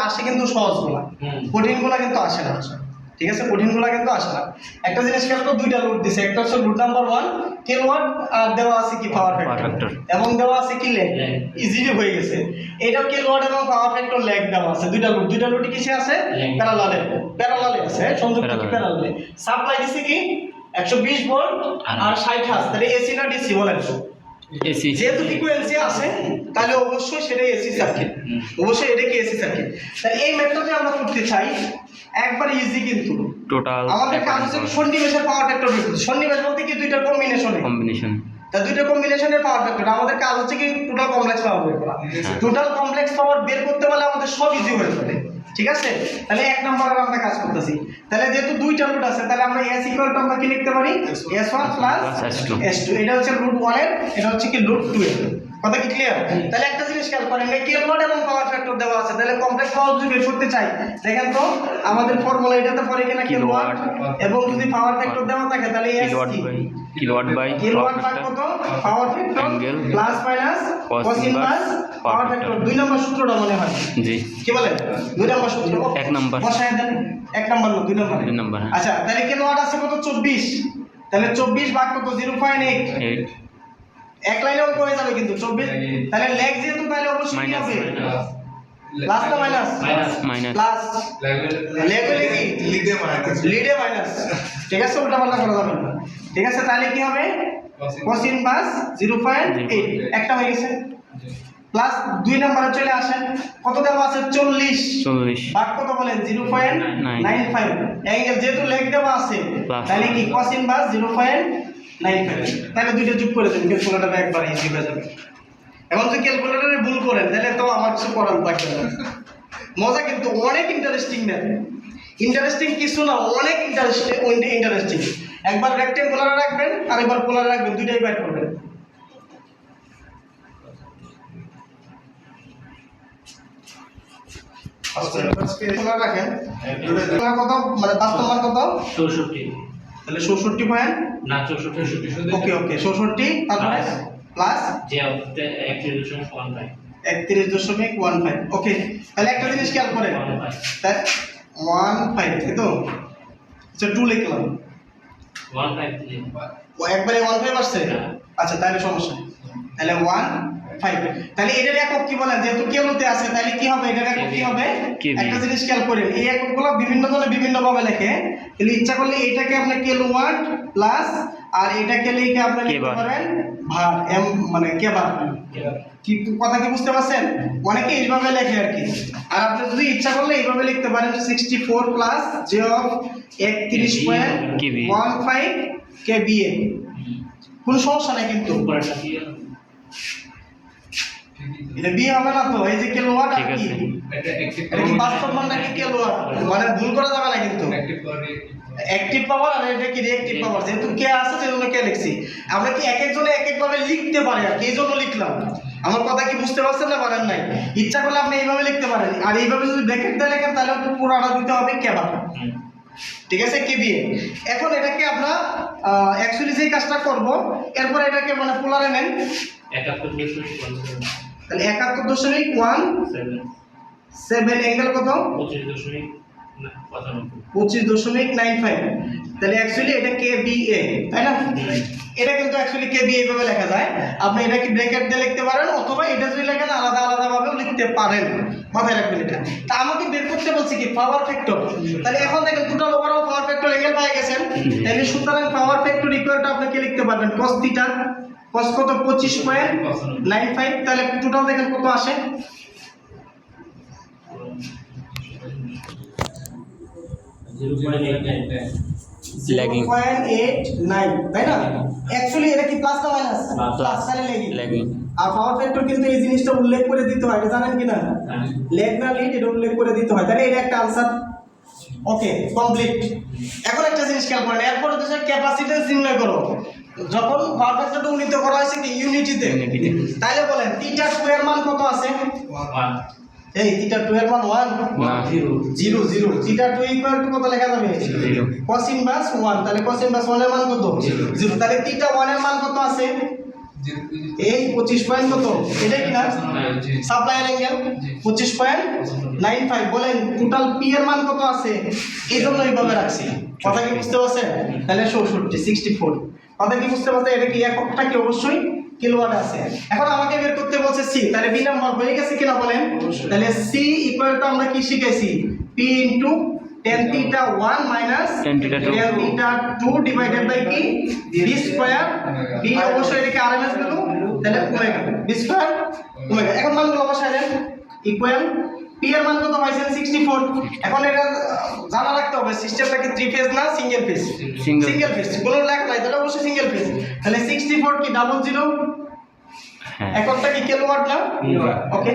আসে কিন্তু সহজগুলা, কঠিনগুলা কিন্তু আসে না। ঠিক আছে, কঠিনগুলা কিন্তু আসে না। একটা জিনিস খেয়াল করো, দুইটা রুট দিছে, একটা হচ্ছে রুট নাম্বার 1 কিলোওয়াট, আর দেওয়া আছে কি পাওয়ার ফ্যাক্টর, এবং দেওয়া আছে কি ল্যাগ। ইজিলি হয়ে গেছে। এটাও কিলোওয়াট এবং পাওয়ার ফ্যাক্টর ল্যাগ দেওয়া আছে। দুইটা রুট কিসে আছে? প্যারালালে আছে, সংযুক্ত কি প্যারালালে। সাপ্লাই দিছে কি 120 ভোল্ট আর 60 হার্জ। তাহলে এসি না ডিসি বলেন? এসি। যেহেতু ফ্রিকোয়েন্সি আছে তাহলে অবশ্যই সেটা এসি সার্কিট, অবশ্যই এটা কি এসি সার্কিট। তাহলে এই মেথডে আমরা করতে চাই একবার ইজি, কিন্তু টোটাল আমাদের কাজ হচ্ছে সন্নিবেশের পাওয়ার ফ্যাক্টর বের করতে। সন্নিবেশ বলতে কি দুইটার কম্বিনেশন, তা দুইটা কম্বিনেশনের পাওয়ার ফ্যাক্টর। আমাদের কাজ হচ্ছে কি টোটাল কমপ্লেক্স পাওয়ার বের করা। টোটাল কমপ্লেক্স পাওয়ার বের করতে পারলে আমাদের সব ইজি হয়ে যাবে। ঠিক আছে, তাহলে এক নম্বরে আমরা কাজ করতেছি। তাহলে যেহেতু দুইটা রুট আছে, তাহলে আমরা s ইকুয়াল টু আমরা কি লিখতে পারি? s1 plus s2। এটা হচ্ছে রুট 1 এর, এটা হচ্ছে কি রুট 2 এর। কথা কি ক্লিয়ার? তাহলে একটা জিনিস খেয়াল করেন, এই কিলোওয়াট এবং পাওয়ার ফ্যাক্টর দেওয়া আছে। তাহলে কমপ্লেক্স পাওয়ার যদি বের করতে চাই, দেখেন তো আমাদের ফর্মুলা এটাতে পড়ে কিনা কিলোওয়াট, এবং যদি পাওয়ার ফ্যাক্টর দেওয়া থাকে তাহলে s কিলোওয়াট বাই কত? Power factor plus minus cos inverse power factor. 2 নম্বর সূত্রটা মনে হয়? জি। কি বলেন? 2 নম্বর সূত্র। 1 নাম্বার বসায় দেন। 1 নাম্বার না 2 নাম্বার? 2 নাম্বার। আচ্ছা, তাহলে কিলোওয়াট আছে কত? 24। তাহলে 24 ভাগ কত? 0.8। এক লাইনে অঙ্ক হয়ে যাবে কিন্তু 24। তাহলে লেগ যেহেতু, তাহলে অবশ্যই কি হবে? প্লাস না মাইনাস? মাইনাস। প্লাস লেগ হলে কি লিডে মাইনাস। ঠিক আছে, উল্টা পাল্টা করা যাবে না। ঠিক আছে, তাহলে কি হবে? cos ইনভার্স 0.8 একটা হয়ে গেছে। প্লাস 2 নম্বরে চলে আসেন, কত দেওয়া আছে? 40 ভাগ কত বলেন? 0.95। অ্যাঙ্গেল যেহেতু লেগ দেওয়া আছে, তাহলে কি cos ইনভার্স 0.95। তাহলে দুইটা যোগ করে দেন, ক্যালকুলেটরে একবার ইজি হয়ে যাবে। এখন যদি ক্যালকুলেটরে ভুল করেন তাহলে তো আমার কিছু করার থাকবে না। মজা কিন্তু অনেক ইন্টারেস্টিং না? ইন্টারেস্টিং কিছু না, অনেক ইন্টারেস্টিং। একবার রেক্টেঙ্গুলারে রাখবেন আর একবার পোলারে রাখবেন, দুইটাই বাইর করবেন। পোলারে রাখেন, কত মানে বাস্তব মান কত? 64। তাহলে 66 পয়েন্ট না 64। ওকে 66, তারপরে প্লাস যে 31.15। 31.15। ওকে, তাহলে একটা জিনিস খেয়াল করেন, 15 তাই তো? আচ্ছা 2 লিখলাম, 15 ও একবারে 15 আসছে। আচ্ছা তাহলে সমস্যা নেই, তাহলে 15। তাহলে এটার একক কি বলেন? যেহেতু কিলোতে আছে তাহলে কি হবে? এটার একক কি হবে? একটা জিনিস খেয়াল করেন, এই এককগুলো বিভিন্ন জনে বিভিন্ন ভাবে লেখে। তাহলে ইচ্ছা করলে এটাকে আপনি কিলোওয়াট প্লাস, আর এটাকে লিখে আপনি লিখতে পারেন ভার, এম মানে কেবার। কি কথা কি বুঝতে পারছেন? অনেকে এইভাবে লেখে আর কি। আর আপনি যদি ইচ্ছা করলে এইভাবে লিখতে পারেন 64 প্লাস j অফ 31.15 kVA। কোনো সমস্যা নাই কিন্তু। এটা বি হবে না তো? এই যে কিলোওয়াট আর কি, এটা কি বাস্তব মান নাকি কিলোওয়াট? মানে ভুল করা যাবে না কিন্তু। অ্যাক্টিভ পাওয়ার আর এটা কি রিঅ্যাক্টিভ পাওয়ার। যেহেতু কে আছে সেজন্য কে লিখছি। আমরা কি এক একজনে এক এক ভাবে লিখতে পারি, আর কি এই জন্য লিখলাম। আমার কথা কি বুঝতে পারছেন না পারেন নাই? ইচ্ছা করলে আপনি এইভাবে লিখতে পারেন, আর এইভাবে যদি ব্র্যাকেট দিয়ে লেখেন তাহলে পুরোটা দিতে হবে কেবার। ঠিক আছে, কেবিএ। এখন এটাকে আমরা অ্যাকচুয়ালি যেই কাজটা করব, এরপর এটাকে মানে পোলারে নেন। 71.17। তাহলে 71.17 অ্যাঙ্গেল কত? 25.95। তাহলে অ্যাকচুয়ালি এটা কেবিএ, তাই না? এটা কিন্তু অ্যাকচুয়ালি কেবিএ ভাবে লেখা যায়। আপনি এটা কি ব্র্যাকেট দিয়ে লিখতে পারেন, অথবা এটা যদি লেখেন আলাদা আলাদা ভাবেও লিখতে পারেন। মাথায় রাখবেন এটা। তা আমাকে বের করতে বলছি কি পাওয়ার ফ্যাক্টর। তাহলে এখন দেখেন total overall power factor angle পেয়ে গেছেন। তাহলে সুতরাং পাওয়ার ফ্যাক্টর ইকুয়াল টু আপনি কি লিখতে পারবেন? cos theta. cos কত? 25.95। তাহলে টোটাল দেখেন কত আসে? 0.89, তাই না? অ্যাকচুয়ালি এটা কি প্লাস না মাইনাস? প্লাস, তাহলে ল্যাগিং। আর পাওয়ার ফ্যাক্টর কিন্তু এই জিনিসটা উল্লেখ করে দিতে হয়, এটা জানেন কি না? ল্যাগ না লিড এটা উল্লেখ করে দিতে হয়। তাহলে এটা একটা আনসার। ওকে, কমপ্লিট। এখন একটা জিনিস খেয়াল করেন, এরপর হচ্ছে ক্যাপাসিট্যান্স নির্ণয় করো। যখন পাওয়ার ফ্যাক্টরটা উন্নীত করা হয়েছে কি ইউনিটিতে, তাহলে বলেন থিটা 2 এর মান কত আছে? 1। এই থিটা 2 এর মান 1 না 0 0। থিটা 2 ইকুয়াল টু কত লেখা যাবে? 0। cos ইনভার্স 1, তাহলে cos ইনভার্স 1 এর মান কত? 0। তাহলে থিটা 1 এর মান কত আছে? এই 25 পয়েন্ট কত? এটা কি না সাপ্লাই অ্যাঙ্গেল? 25.95। 95 বলেন টোটাল পি এর মান কত আছে এই জন্য এইভাবে রাখছি কথা কি বুঝতে পারছেন তাহলে 64 64 কথা কি বুঝতে পারছেন এটা কি এককটা কি অবশ্যই কিলোওয়াট আছে এখন আমাকে বের করতে বলছে সি তাহলে বি নাম্বার হয়ে গেছে কিনা বলেন তাহলে সি ইকুয়াল টু আমরা কি শিখেছি P into tan theta 1 minus Tan theta 2. tan theta 2 divided by কি b স্কয়ার b অবশ্যই এটাকে আরএমএস ভ্যালু তাহলে ওমেগা b স্কয়ার ওমেগা এখন মানগুলো বসাইলেন ইকুয়াল পি এর মান কত পাইছেন 64 এখন এটা জানা রাখতে হবে সিস্টেমটা কি থ্রি ফেজ না সিঙ্গেল ফেজ সিঙ্গেল ফেজ কোনো লেখা নাই তাহলে অবশ্যই সিঙ্গেল ফেজ তাহলে 64 কি ডাবল জিরো হ্যাঁ এককটা কি কিলোওয়াট না ওকে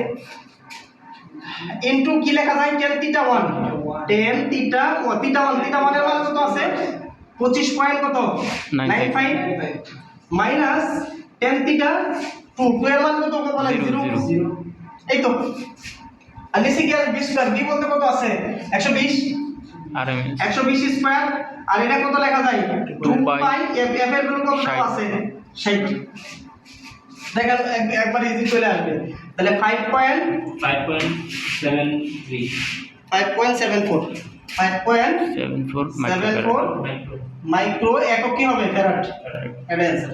ইনটু কি লেখা যায় tan theta 1 tan theta ও theta 1 এর মান কত আছে 25 পয়েন্ট কত 95 মাইনাস tan theta 2 এর মান কত বলা 0 এই তো আর নিচে কি আছে 20 স্কয়ার b বলতে কত আছে 120 আর আমি 120 স্কয়ার আর এটা কত লেখা যায় 2 পাই f এর ভ্যালু কত 60 আছে 60 দেখেন একবার ইজি চলে আসবে তাহলে 5.73 5.74 মাইক্রো একক কি হবে ফ্যারাড এটা आंसर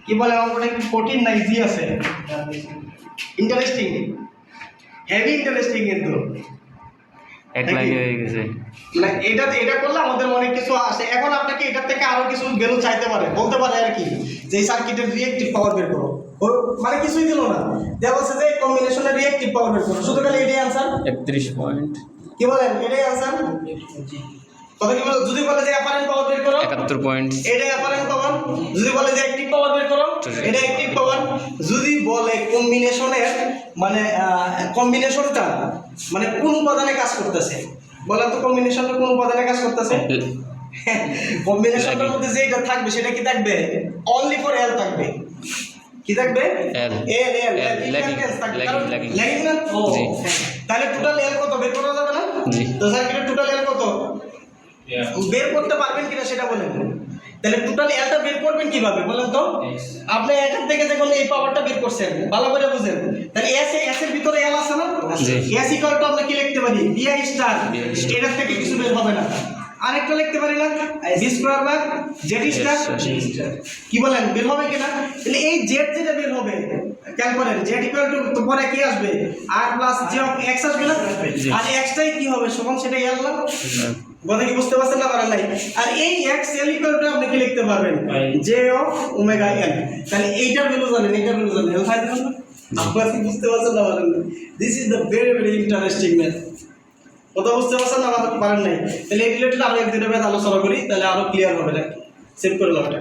কি বলে অঙ্কটা কি কঠিন না ইজি আছে ইন্টারেস্টিং হেভি ইন্টারেস্টিং কিন্তু এক লাইন হয়ে গেছে না এটা করলে আমাদের অনেক কিছু আসে এখন আপনাকে এটার থেকে আরো কিছু ভ্যালু চাইতে পারে বলতে পারে আর কি যে এই সার্কিটের রিঅ্যাকটিভ পাওয়ার বের করো মানে কিছুই দিল না দেওয়া আছে যে কম্বিনেশনের রিঅ্যাকটিভ পাওয়ার বের করো শুধু খালি এটাই आंसर 31 পয়েন্ট কি বলেন এটাই आंसर কত কি বলে যদি বলে যে অ্যাপারেন্ট পাওয়ার বের করো 71 পয়েন্ট এটাই অ্যাপারেন্ট পাওয়ার যদি বলে যে অ্যাক্টিভ পাওয়ার বের করো এটা অ্যাক্টিভ পাওয়ার যদি বলে কম্বিনেশনের মানে কম্বিনেশনটা মানে কোন উপাদানে কাজ করতেছে বলেন তো কম্বিনেশনটা কোন উপাদানে কাজ করতেছে কম্বিনেশনটার মধ্যে যেটা থাকবে সেটা কি থাকবে অনলি ফর এল থাকবে কি থাকবে L. এল Lagging, lagging. ল্যাগিং না জি। তাহলে টোটাল এল কত বের করা যাবে না জি। তো সার্কিটের টোটাল এল কত বের করতে পারবেন কিনা সেটা বলেন তাহলে টোটাল এলটা বের করবেন কিভাবে বলেন তো আপনি এখান থেকে যখন এই পাওয়ারটা বের করছেন ভালো করে বুঝেন তাহলে এস এর ভিতরে এল আছে না জি। এস ইকুয়াল টু আমরা কি লিখতে পারি বিআই স্টার এটার থেকে কিছু বের হবে না আরেকটা লিখতে পারি না B square by Z star কি বলেন বের হবে কিনা তাহলে এই জেড যেটা বের হবে খেয়াল করেন জেড ইকুয়াল টু তো পরে কি আসবে আর প্লাস জে অফ এক্স আসবে না আর এক্সটাই কি হবে সমান সেটা এল না কথা কি বুঝতে পারছেন না পারেন নাই আর এই এক্স এল ইকুয়াল টু আপনি কি লিখতে পারবেন জে অফ ওমেগা এল তাহলে এইটার ভ্যালু জানেন এইটার ভ্যালু জানেন এল ফাইভ না আপনারা কি বুঝতে পারছেন না পারেন না this is the very very interesting math কথা বুঝতে পারছেন না পারেন নাই তাহলে এই রিলেটেড আরো এক দুটো ম্যাথ আলোচনা করি তাহলে আরো ক্লিয়ার হবে না সেভ করে নাও এটা